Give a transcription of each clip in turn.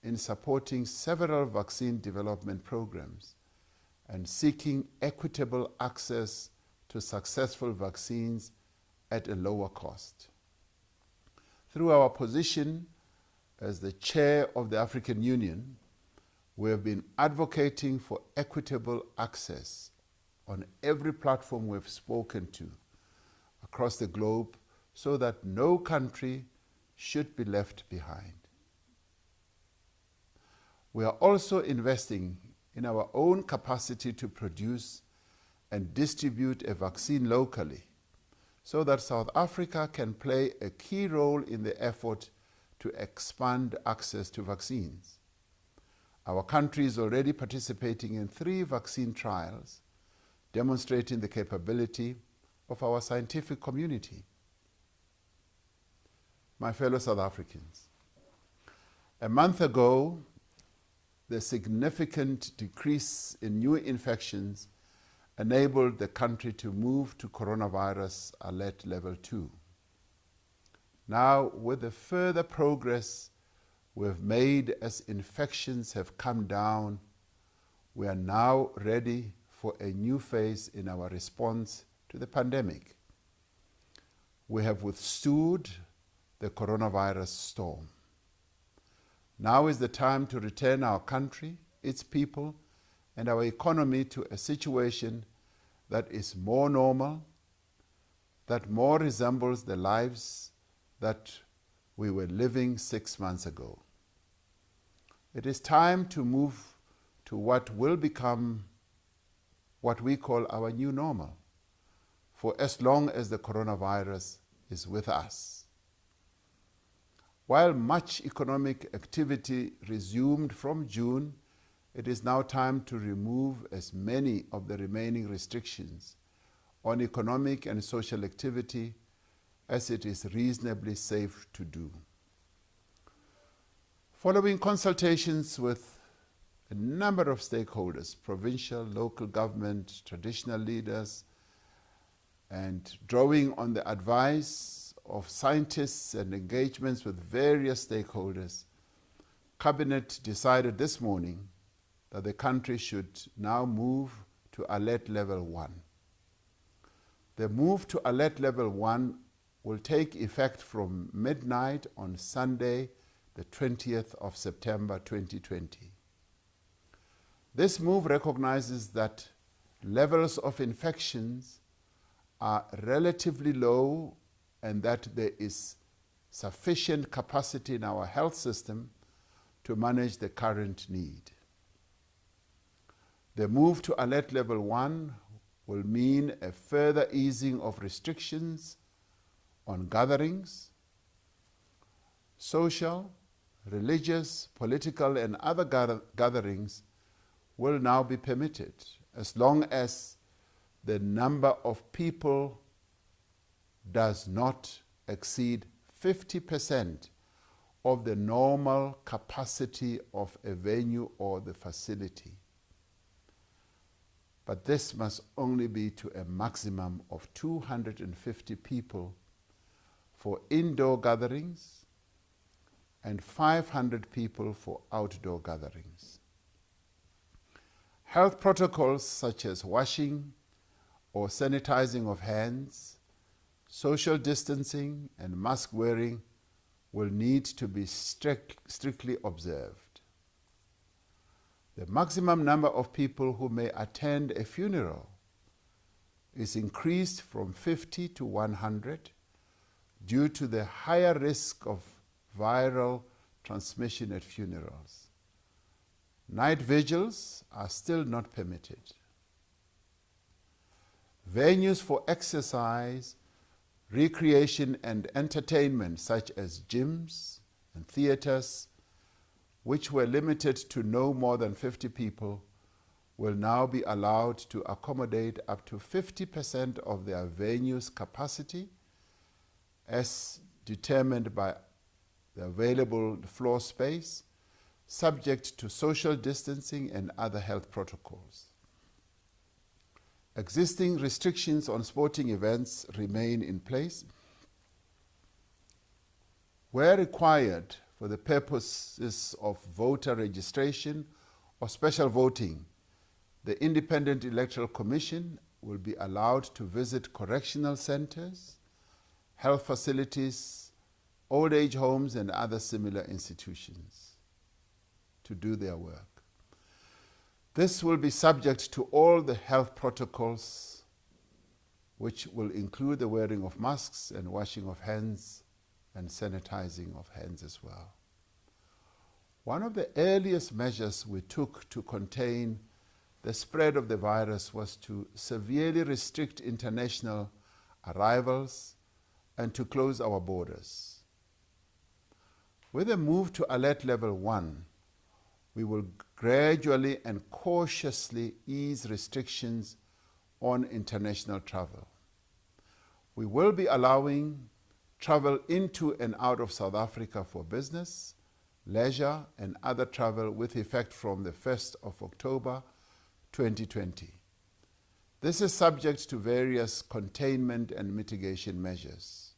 in supporting several vaccine development programs and seeking equitable access to successful vaccines at a lower cost. Through our position as the chair of the African Union, we have been advocating for equitable access on every platform we've spoken to across the globe so that no country should be left behind. We are also investing in our own capacity to produce and distribute a vaccine locally so that South Africa can play a key role in the effort to expand access to vaccines. Our country is already participating in 3 vaccine trials, demonstrating the capability of our scientific community. My fellow South Africans, a month ago, the significant decrease in new infections enabled the country to move to coronavirus alert level 2. Now, with the further progress we've made as infections have come down, we are now ready for a new phase in our response to the pandemic. We have withstood the coronavirus storm. Now is the time to return our country, its people, and our economy to a situation that is more normal, that more resembles the lives that we were living 6 months ago. It is time to move to what will become what we call our new normal, for as long as the coronavirus is with us. While much economic activity resumed from June, it is now time to remove as many of the remaining restrictions on economic and social activity as it is reasonably safe to do. Following consultations with a number of stakeholders, provincial, local government, traditional leaders, and drawing on the advice of scientists and engagements with various stakeholders, Cabinet decided this morning that the country should now move to alert level 1. The move to alert level 1 will take effect from midnight on Sunday, the 20th of September 2020. This move recognizes that levels of infections are relatively low and that there is sufficient capacity in our health system to manage the current need. The move to alert level 1 will mean a further easing of restrictions on gatherings. Social, religious, political, and other gatherings will now be permitted as long as the number of people does not exceed 50% of the normal capacity of a venue or the facility. But this must only be to a maximum of 250 people for indoor gatherings and 500 people for outdoor gatherings. Health protocols such as washing or sanitizing of hands, social distancing, and mask wearing will need to be strictly observed. The maximum number of people who may attend a funeral is increased from 50 to 100 due to the higher risk of viral transmission at funerals. Night vigils are still not permitted. Venues for exercise, recreation, and entertainment, such as gyms and theaters, which were limited to no more than 50 people, will now be allowed to accommodate up to 50% of their venue's capacity as determined by the available floor space, subject to social distancing and other health protocols. Existing restrictions on sporting events remain in place. Where required for the purposes of voter registration or special voting, the Independent Electoral Commission will be allowed to visit correctional centers, health facilities, old age homes, and other similar institutions to do their work. This will be subject to all the health protocols, which will include the wearing of masks and washing of hands and sanitizing of hands as well. One of the earliest measures we took to contain the spread of the virus was to severely restrict international arrivals and to close our borders. With a move to alert level 1, we will gradually and cautiously ease restrictions on international travel. We will be allowing travel into and out of South Africa for business, leisure, and other travel with effect from the 1st of October 2020. This is subject to various containment and mitigation measures.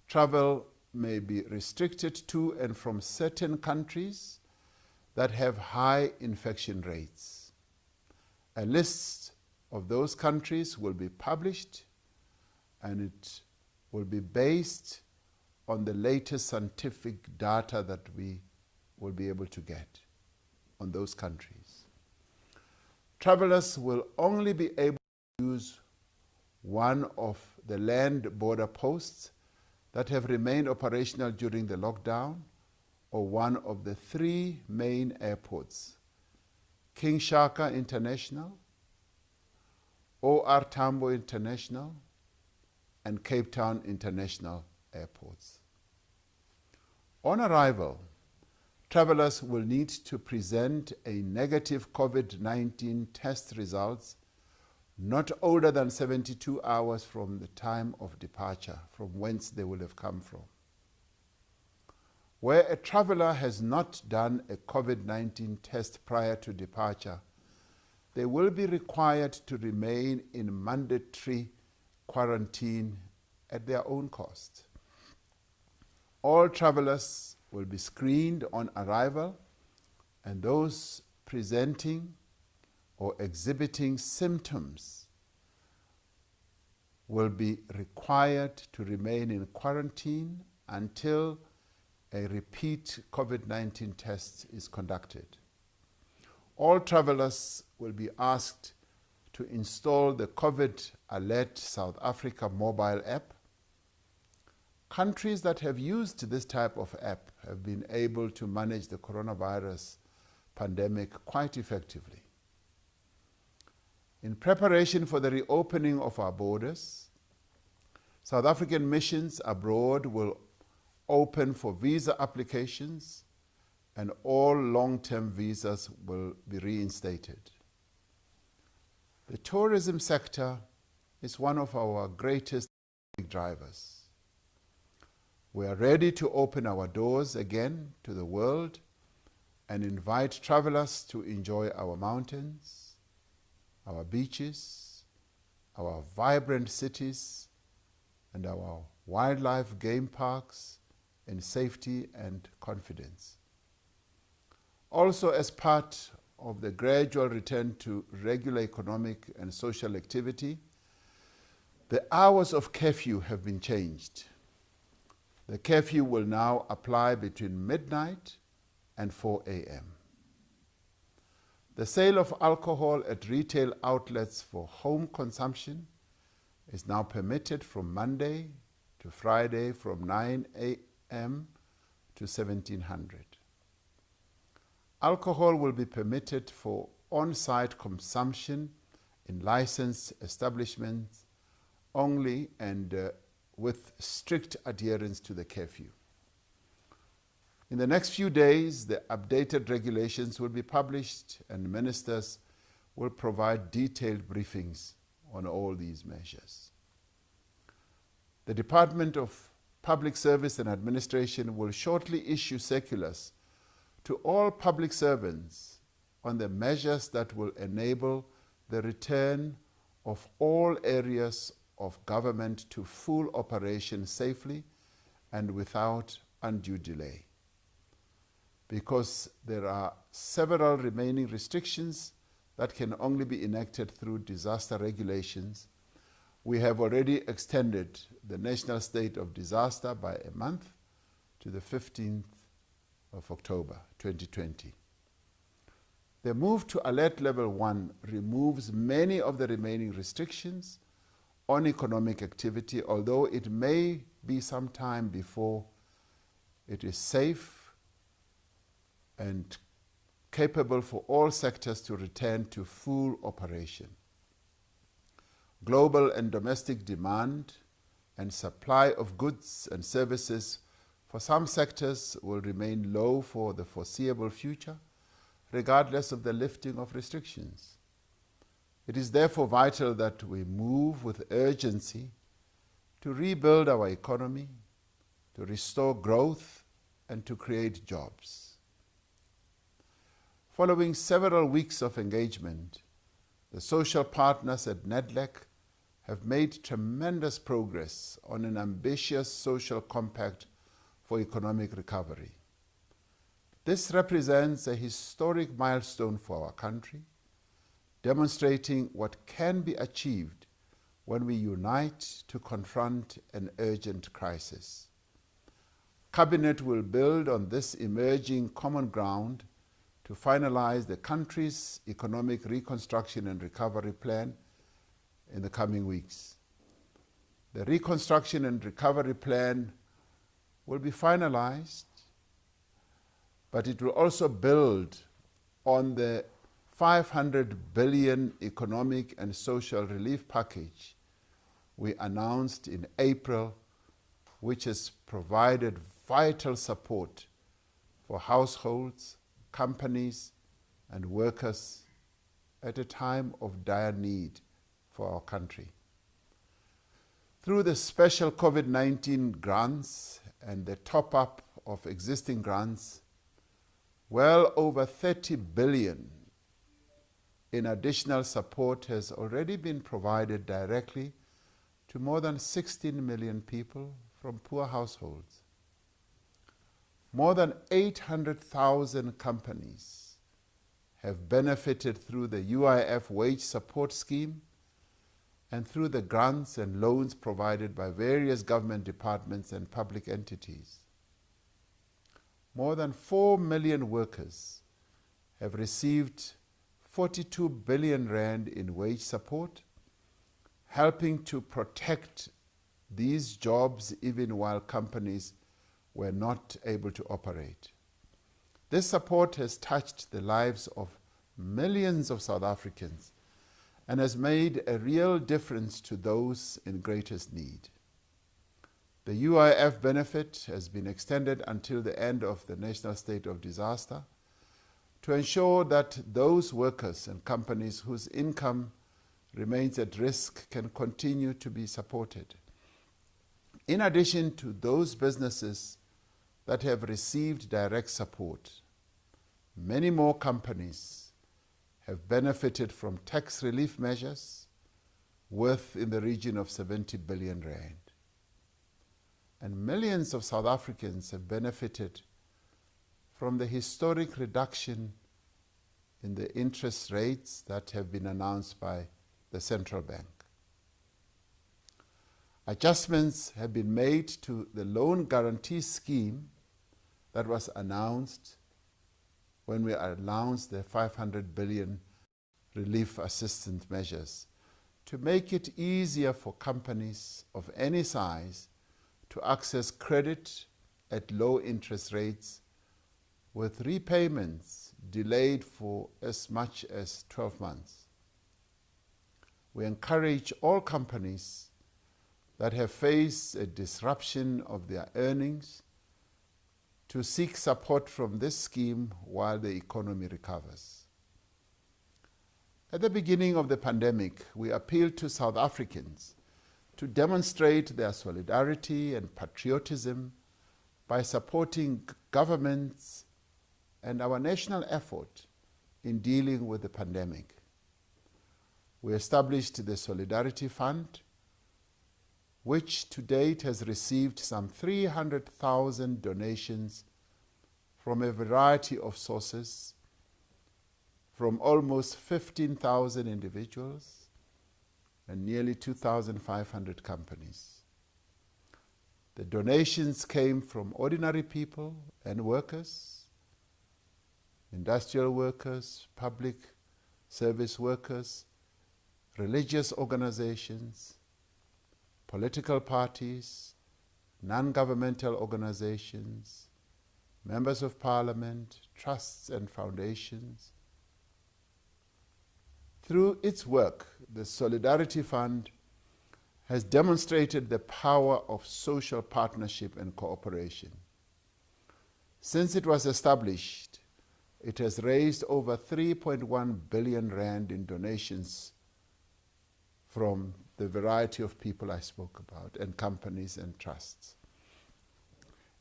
Travel may be restricted to and from certain countries that have high infection rates. A list of those countries will be published, and it will be based on the latest scientific data that we will be able to get on those countries. Travelers will only be able to use one of the land border posts that have remained operational during the lockdown, or one of the 3 main airports: King Shaka International, OR Tambo International, and Cape Town International airports. On arrival, travelers will need to present a negative COVID-19 test results not older than 72 hours from the time of departure, from whence they will have come from. Where a traveler has not done a COVID-19 test prior to departure, they will be required to remain in mandatory quarantine at their own cost. All travelers will be screened on arrival, and those presenting or exhibiting symptoms will be required to remain in quarantine until a repeat COVID-19 test is conducted. All travelers will be asked to install the COVID Alert South Africa mobile app. Countries that have used this type of app have been able to manage the coronavirus pandemic quite effectively. In preparation for the reopening of our borders, South African missions abroad will open for visa applications, and all long-term visas will be reinstated. The tourism sector is one of our greatest drivers. We are ready to open our doors again to the world and invite travelers to enjoy our mountains, our beaches, our vibrant cities, and our wildlife game parks in safety and confidence. Also, as part of the gradual return to regular economic and social activity, the hours of curfew have been changed. The curfew will now apply between midnight and 4 a.m. The sale of alcohol at retail outlets for home consumption is now permitted from Monday to Friday from 9 a.m. to 1700. Alcohol will be permitted for on-site consumption in licensed establishments only, and with strict adherence to the curfew. In the next few days, the updated regulations will be published, and ministers will provide detailed briefings on all these measures. The Department of Public Service and Administration will shortly issue circulars to all public servants on the measures that will enable the return of all areas of government to full operation safely and without undue delay. because there are several remaining restrictions that can only be enacted through disaster regulations. We have already extended the national state of disaster by a month to the 15th of October 2020. The move to alert level 1 removes many of the remaining restrictions on economic activity, although it may be some time before it is safe and capable for all sectors to return to full operation. Global and domestic demand and supply of goods and services for some sectors will remain low for the foreseeable future, regardless of the lifting of restrictions. It is therefore vital that we move with urgency to rebuild our economy, to restore growth, and to create jobs. Following several weeks of engagement, the social partners at NEDLAC have made tremendous progress on an ambitious social compact for economic recovery. This represents a historic milestone for our country, demonstrating what can be achieved when we unite to confront an urgent crisis. Cabinet will build on this emerging common ground to finalize the country's economic reconstruction and recovery plan in the coming weeks. The reconstruction and recovery plan will be finalized, but it will also build on the 500 billion economic and social relief package we announced in April, which has provided vital support for households, companies, and workers at a time of dire need for our country. Through the special COVID-19 grants and the top-up of existing grants, well over 30 billion in additional support has already been provided directly to more than 16 million people from poor households. More than 800,000 companies have benefited through the UIF wage support scheme and through the grants and loans provided by various government departments and public entities. More than 4 million workers have received 42 billion rand in wage support, helping to protect these jobs even while companies were not able to operate. This support has touched the lives of millions of South Africans and has made a real difference to those in greatest need. The UIF benefit has been extended until the end of the national state of disaster to ensure that those workers and companies whose income remains at risk can continue to be supported. In addition to those businesses that have received direct support, many more companies have benefited from tax relief measures worth in the region of 70 billion rand. And millions of South Africans have benefited from the historic reduction in the interest rates that have been announced by the central bank. Adjustments have been made to the loan guarantee scheme that was announced when we announced the 500 billion relief assistance measures to make it easier for companies of any size to access credit at low interest rates with repayments delayed for as much as 12 months. We encourage all companies that have faced a disruption of their earnings to seek support from this scheme while the economy recovers. At the beginning of the pandemic, we appealed to South Africans to demonstrate their solidarity and patriotism by supporting governments and our national effort in dealing with the pandemic. We established the Solidarity Fund, which to date has received some 300,000 donations from a variety of sources, from almost 15,000 individuals and nearly 2,500 companies. The donations came from ordinary people and workers, industrial workers, public service workers, religious organizations, political parties, non-governmental organizations, members of parliament, trusts and foundations. Through its work, the Solidarity Fund has demonstrated the power of social partnership and cooperation. Since it was established, it has raised over 3.1 billion rand in donations from the variety of people I spoke about, and companies and trusts.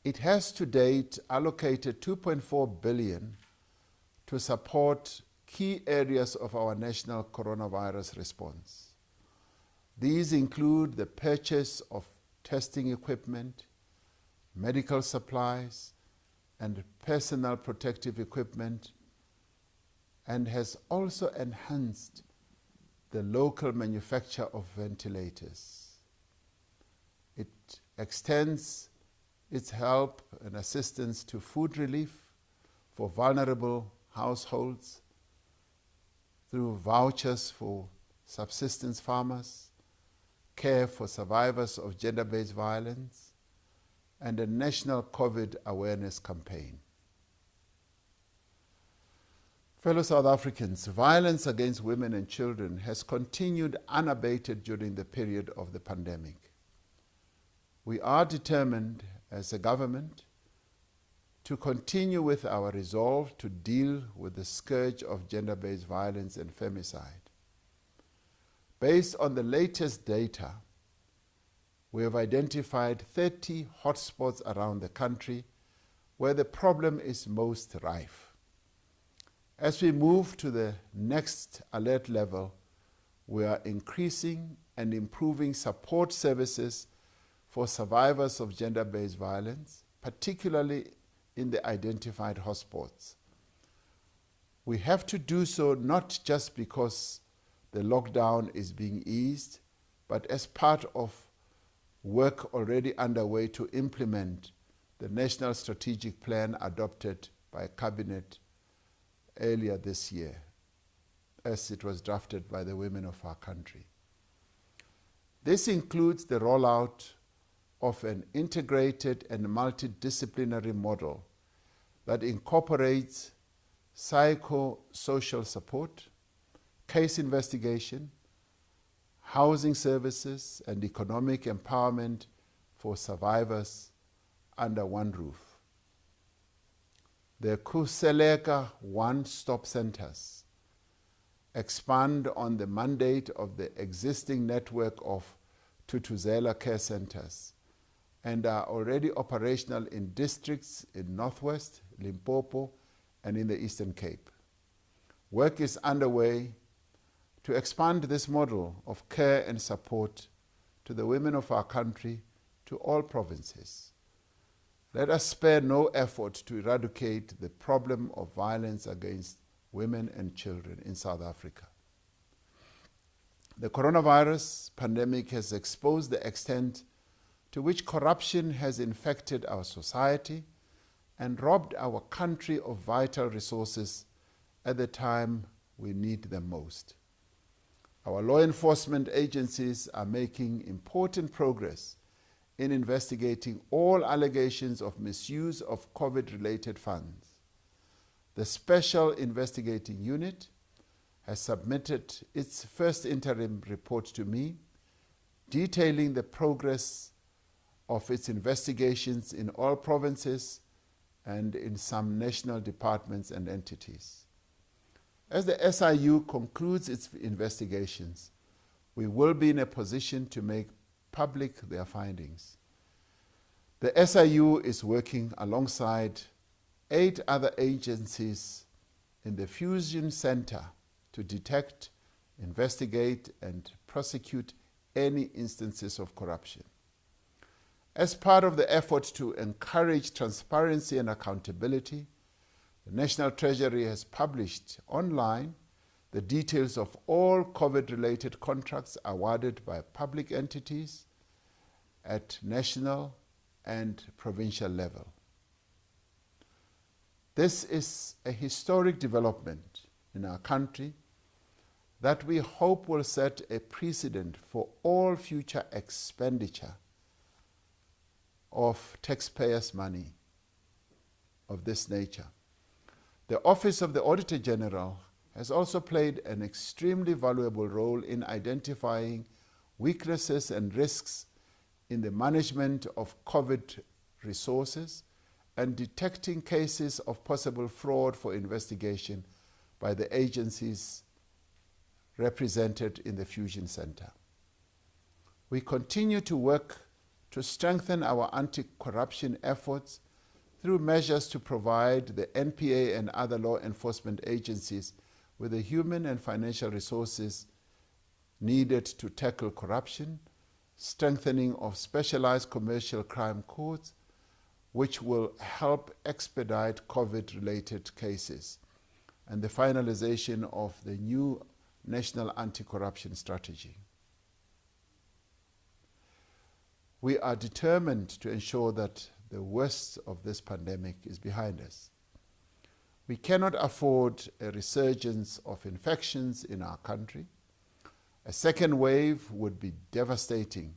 It has to date allocated 2.4 billion to support key areas of our national coronavirus response. These include the purchase of testing equipment, medical supplies, and personal protective equipment, and has also enhanced the local manufacture of ventilators. It extends its help and assistance to food relief for vulnerable households through vouchers for subsistence farmers, care for survivors of gender-based violence, and a national COVID awareness campaign. Fellow South Africans, violence against women and children has continued unabated during the period of the pandemic. We are determined as a government to continue with our resolve to deal with the scourge of gender-based violence and femicide. Based on the latest data, we have identified 30 hotspots around the country where the problem is most rife. As we move to the next alert level, we are increasing and improving support services for survivors of gender-based violence, particularly in the identified hotspots. We have to do so not just because the lockdown is being eased, but as part of work already underway to implement the National Strategic Plan adopted by Cabinet earlier this year, as it was drafted by the women of our country. This includes the rollout of an integrated and multidisciplinary model that incorporates psychosocial support, case investigation, housing services, and economic empowerment for survivors under one roof. The Khuseleka one-stop centers expand on the mandate of the existing network of Thuthuzela care centers and are already operational in districts in Northwest, Limpopo, and in the Eastern Cape. Work is underway to expand this model of care and support to the women of our country to all provinces. Let us spare no effort to eradicate the problem of violence against women and children in South Africa. The coronavirus pandemic has exposed the extent to which corruption has infected our society and robbed our country of vital resources at the time we need them most. Our law enforcement agencies are making important progress in investigating all allegations of misuse of COVID-related funds. The Special Investigating Unit has submitted its first interim report to me, detailing the progress of its investigations in all provinces and in some national departments and entities. As the SIU concludes its investigations, we will be in a position to make public their findings. The SIU is working alongside 8 other agencies in the Fusion Center to detect, investigate, and prosecute any instances of corruption. As part of the effort to encourage transparency and accountability, The National Treasury has published online the details of all COVID-related contracts awarded by public entities at national and provincial level. This is a historic development in our country that we hope will set a precedent for all future expenditure of taxpayers' money of this nature. The Office of the Auditor General has also played an extremely valuable role in identifying weaknesses and risks in the management of COVID resources and detecting cases of possible fraud for investigation by the agencies represented in the Fusion Center. We continue to work to strengthen our anti-corruption efforts through measures to provide the NPA and other law enforcement agencies with the human and financial resources needed to tackle corruption, strengthening of specialized commercial crime courts, which will help expedite COVID-related cases, and the finalization of the new National Anti-Corruption Strategy. We are determined to ensure that the worst of this pandemic is behind us. We cannot afford a resurgence of infections in our country. A second wave would be devastating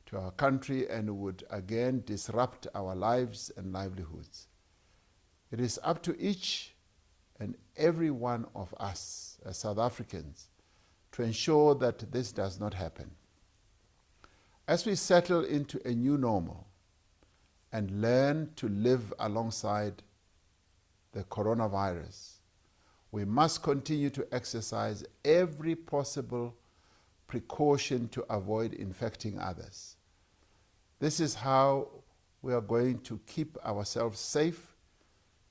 to our country and would again disrupt our lives and livelihoods. It is up to each and every one of us as South Africans to ensure that this does not happen. As we settle into a new normal and learn to live alongside the coronavirus, we must continue to exercise every possible precaution to avoid infecting others. This is how we are going to keep ourselves safe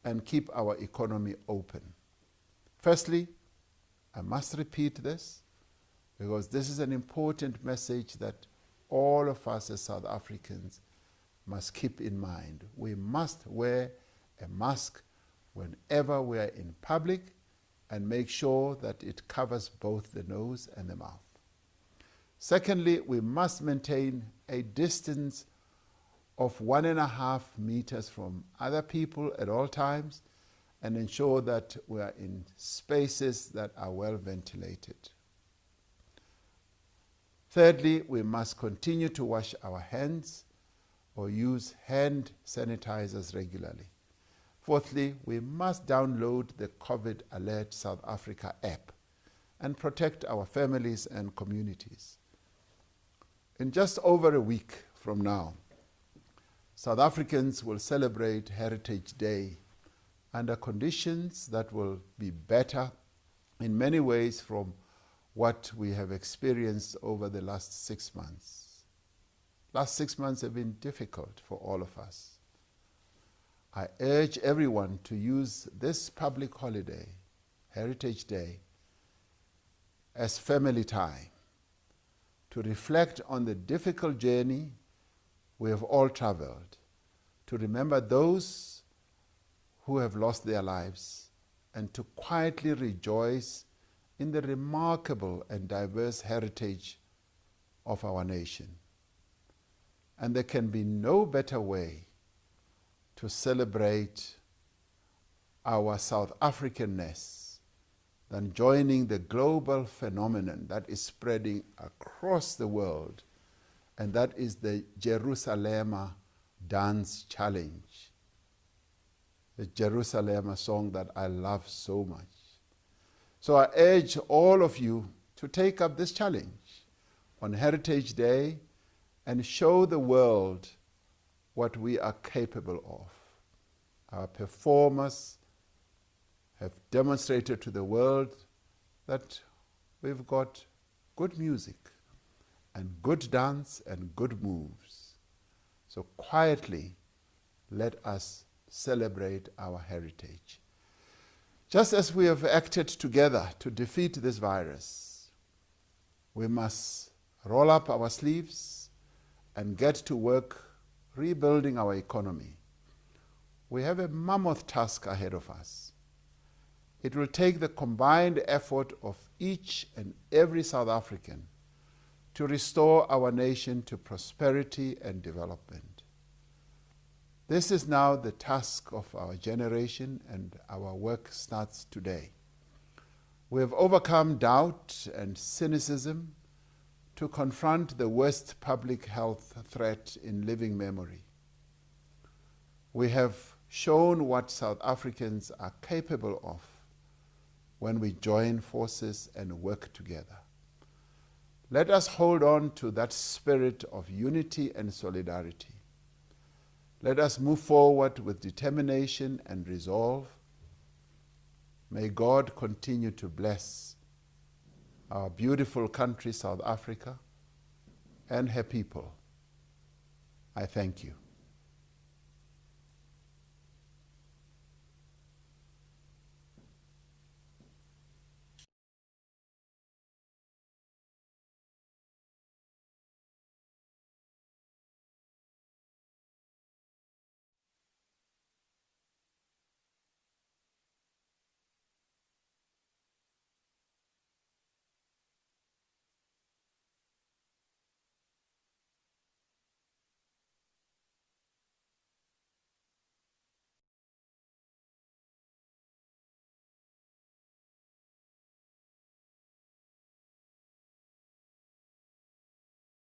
and keep our economy open. Firstly, I must repeat this because this is an important message that all of us as South Africans must keep in mind. We must wear a mask whenever we are in public and make sure that it covers both the nose and the mouth. Secondly, we must maintain a distance of 1.5 meters from other people at all times and ensure that we are in spaces that are well ventilated. Thirdly, we must continue to wash our hands or use hand sanitizers regularly. Fourthly, we must download the COVID Alert South Africa app and protect our families and communities. In just over a week from now, South Africans will celebrate Heritage Day under conditions that will be better in many ways from what we have experienced over the last 6 months. Last 6 months have been difficult for all of us. I urge everyone to use this public holiday, Heritage Day, as family time, to reflect on the difficult journey we have all traveled, to remember those who have lost their lives, and to quietly rejoice in the remarkable and diverse heritage of our nation. And there can be no better way to celebrate our South Africanness than joining the global phenomenon that is spreading across the world, and that is the Jerusalem Dance Challenge. The Jerusalem song that I love so much. So I urge all of you to take up this challenge on Heritage Day and show the world what we are capable of. Our performers have demonstrated to the world that we've got good music and good dance and good moves. So quietly, let us celebrate our heritage. Just as we have acted together to defeat this virus, we must roll up our sleeves and get to work rebuilding our economy. we have a mammoth task ahead of us. It will take the combined effort of each and every South African to restore our nation to prosperity and development. This is now the task of our generation, and our work starts today. We have overcome doubt and cynicism to confront the worst public health threat in living memory. We have shown what South Africans are capable of when we join forces and work together. Let us hold on to that spirit of unity and solidarity. Let us move forward with determination and resolve. May God continue to bless our beautiful country, South Africa, and her people. I thank you.